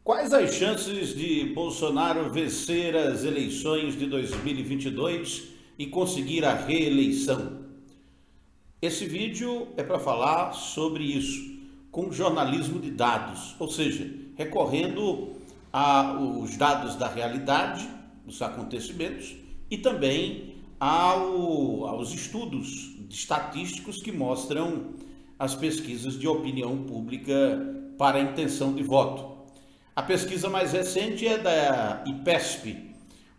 Quais as chances de Bolsonaro vencer as eleições de 2022 e conseguir a reeleição? Esse vídeo é para falar sobre isso, com jornalismo de dados, ou seja, recorrendo aos dados da realidade, dos acontecimentos e também aos estudos estatísticos que mostram as pesquisas de opinião pública para a intenção de voto. A pesquisa mais recente é da IPESP.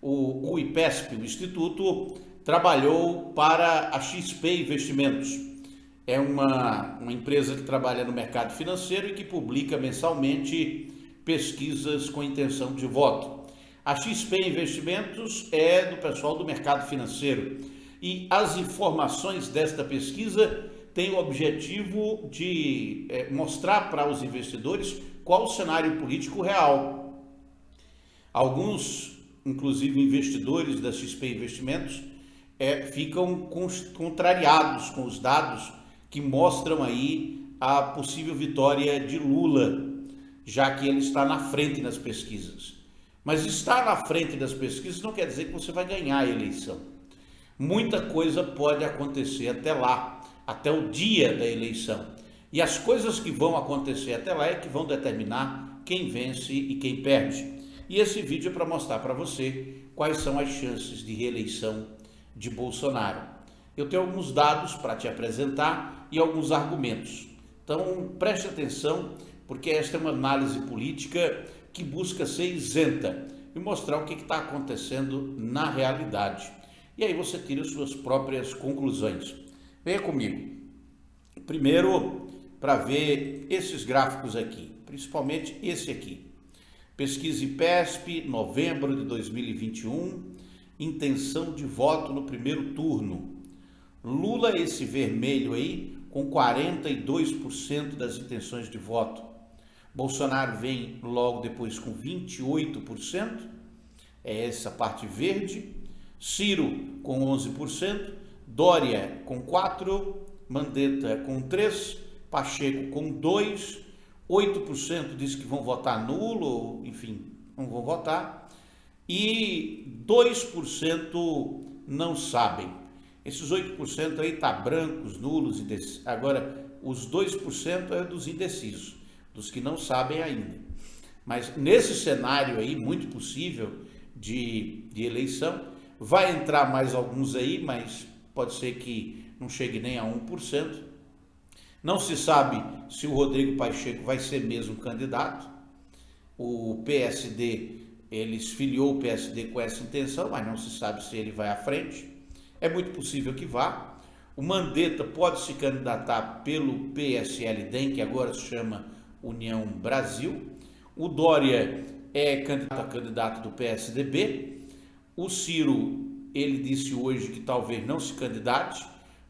O IPESP, o Instituto, trabalhou para a XP Investimentos. É uma empresa que trabalha no mercado financeiro e que publica mensalmente pesquisas com intenção de voto. A XP Investimentos é do pessoal do mercado financeiro e as informações desta pesquisa têm o objetivo de mostrar para os investidores qual o cenário político real. Alguns, inclusive investidores da XP Investimentos, ficam contrariados com os dados que mostram aí a possível vitória de Lula, já que ele está na frente nas pesquisas. Mas estar na frente das pesquisas não quer dizer que você vai ganhar a eleição. Muita coisa pode acontecer até lá, até o dia da eleição. E as coisas que vão acontecer até lá é que vão determinar quem vence e quem perde. E esse vídeo é para mostrar para você quais são as chances de reeleição de Bolsonaro. Eu tenho alguns dados para te apresentar e alguns argumentos. Então preste atenção, porque esta é uma análise política que busca ser isenta e mostrar o que está acontecendo na realidade. E aí você tira suas próprias conclusões. Venha comigo. Primeiro, para ver esses gráficos aqui, principalmente esse aqui. Pesquisa IPESP, novembro de 2021, intenção de voto no primeiro turno. Lula, esse vermelho aí, com 42% das intenções de voto. Bolsonaro vem logo depois com 28%, é essa parte verde. Ciro com 11%, Dória com 4%, Mandetta com 3%, Pacheco com 2%, 8% diz que vão votar nulo, enfim, não vão votar, e 2% não sabem. Esses 8% aí tá brancos, nulos, indecisos. Agora, os 2% é dos indecisos, dos que não sabem ainda. Mas nesse cenário aí, muito possível de eleição, vai entrar mais alguns aí, mas pode ser que não chegue nem a 1%. Não se sabe se o Rodrigo Pacheco vai ser mesmo candidato. O PSD, eles filiou o PSD com essa intenção, mas não se sabe se ele vai à frente. É muito possível que vá. O Mandetta pode se candidatar pelo PSL-DEM, que agora se chama União Brasil. O Dória é candidato do PSDB. O Ciro, ele disse hoje que talvez não se candidate,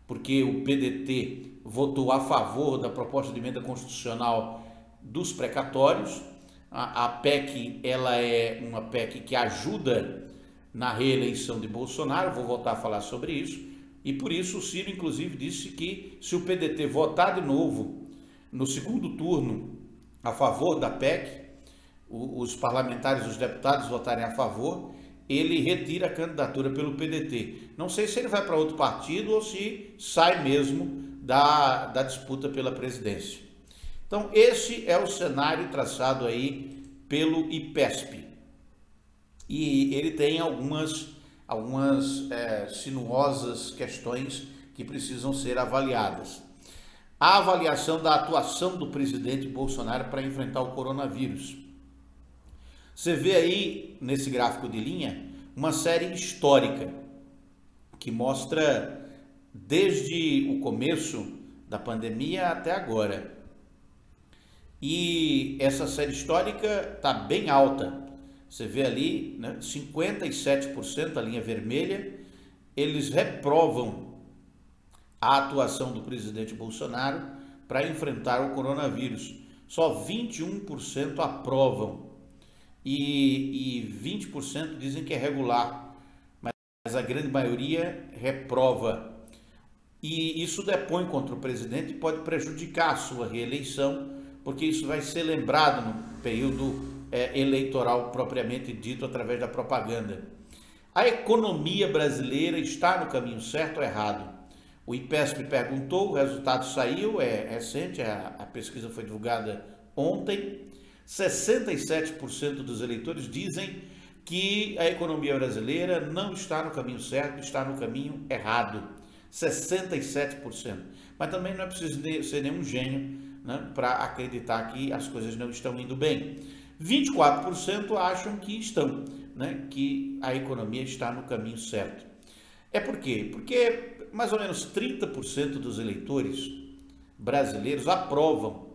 porque o PDT votou a favor da proposta de emenda constitucional dos precatórios. A PEC, ela é uma PEC que ajuda na reeleição de Bolsonaro, vou voltar a falar sobre isso, e por isso o Ciro, inclusive, disse que se o PDT votar de novo no segundo turno a favor da PEC, os parlamentares, os deputados votarem a favor, ele retira a candidatura pelo PDT. Não sei se ele vai para outro partido ou se sai mesmo da disputa pela presidência. Então, esse é o cenário traçado aí pelo IPESP. E ele tem algumas sinuosas questões que precisam ser avaliadas. A avaliação da atuação do presidente Bolsonaro para enfrentar o coronavírus. Você vê aí, nesse gráfico de linha, uma série histórica que mostra desde o começo da pandemia até agora. E essa série histórica está bem alta. Você vê ali, né, 57%, a linha vermelha, eles reprovam a atuação do presidente Bolsonaro para enfrentar o coronavírus. Só 21% aprovam. E 20% dizem que é regular, mas a grande maioria reprova. E isso depõe contra o presidente e pode prejudicar a sua reeleição, porque isso vai ser lembrado no período eleitoral propriamente dito através da propaganda. A economia brasileira está no caminho certo ou errado? O IPESP perguntou, o resultado saiu, é recente, a pesquisa foi divulgada ontem. 67% dos eleitores dizem que a economia brasileira não está no caminho certo, está no caminho errado. 67%. Mas também não é preciso ser nenhum gênio, né, para acreditar que as coisas não estão indo bem. 24% acham que estão, né, que a economia está no caminho certo. É por quê? Porque mais ou menos 30% dos eleitores brasileiros aprovam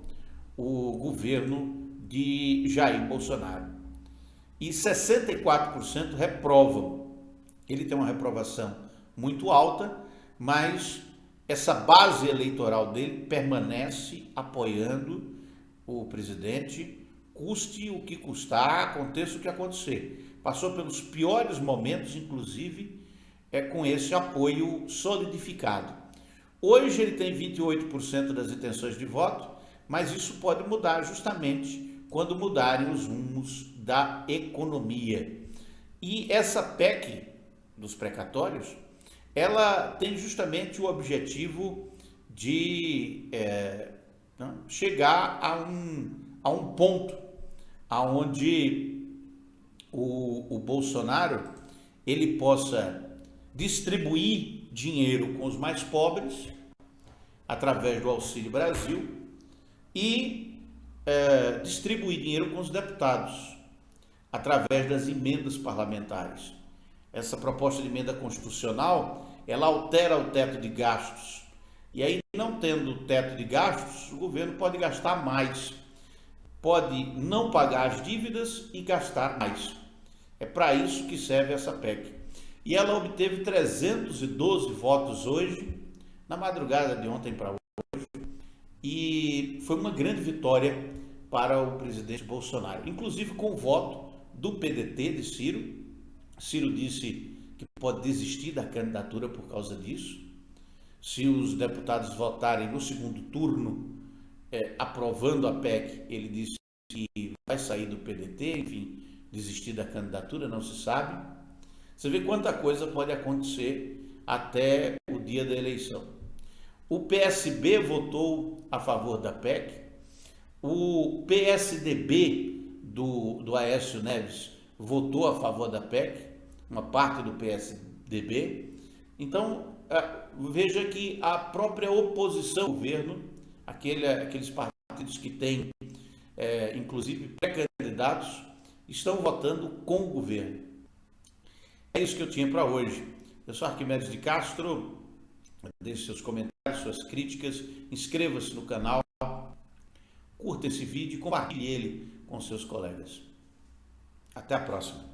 o governo de Jair Bolsonaro e 64% reprovam. Ele tem uma reprovação muito alta, mas essa base eleitoral dele permanece apoiando o presidente, custe o que custar, aconteça o que acontecer. Passou pelos piores momentos, inclusive, com esse apoio solidificado. Hoje ele tem 28% das intenções de voto, mas isso pode mudar justamente quando mudarem os rumos da economia. E essa PEC dos precatórios, ela tem justamente o objetivo de chegar a um ponto onde o Bolsonaro ele possa distribuir dinheiro com os mais pobres através do Auxílio Brasil e distribuir dinheiro com os deputados através das emendas parlamentares. Essa proposta de emenda constitucional, ela altera o teto de gastos. E aí, não tendo teto de gastos, o governo pode gastar mais. Pode não pagar as dívidas e gastar mais. É para isso que serve essa PEC. E ela obteve 312 votos hoje, na madrugada de ontem para hoje, e foi uma grande vitória para o presidente Bolsonaro, inclusive com o voto do PDT de Ciro. Ciro disse que pode desistir da candidatura por causa disso. Se os deputados votarem no segundo turno, aprovando a PEC, ele disse que vai sair do PDT, enfim, desistir da candidatura, não se sabe. Você vê quanta coisa pode acontecer até o dia da eleição. O PSB votou a favor da PEC, o PSDB do Aécio Neves votou a favor da PEC, uma parte do PSDB. Então, veja que a própria oposição ao governo, aqueles partidos que têm, inclusive, pré-candidatos, estão votando com o governo. É isso que eu tinha para hoje. Eu sou Arquimedes de Castro. Deixe seus comentários, suas críticas, inscreva-se no canal, curta esse vídeo e compartilhe ele com seus colegas. Até a próxima.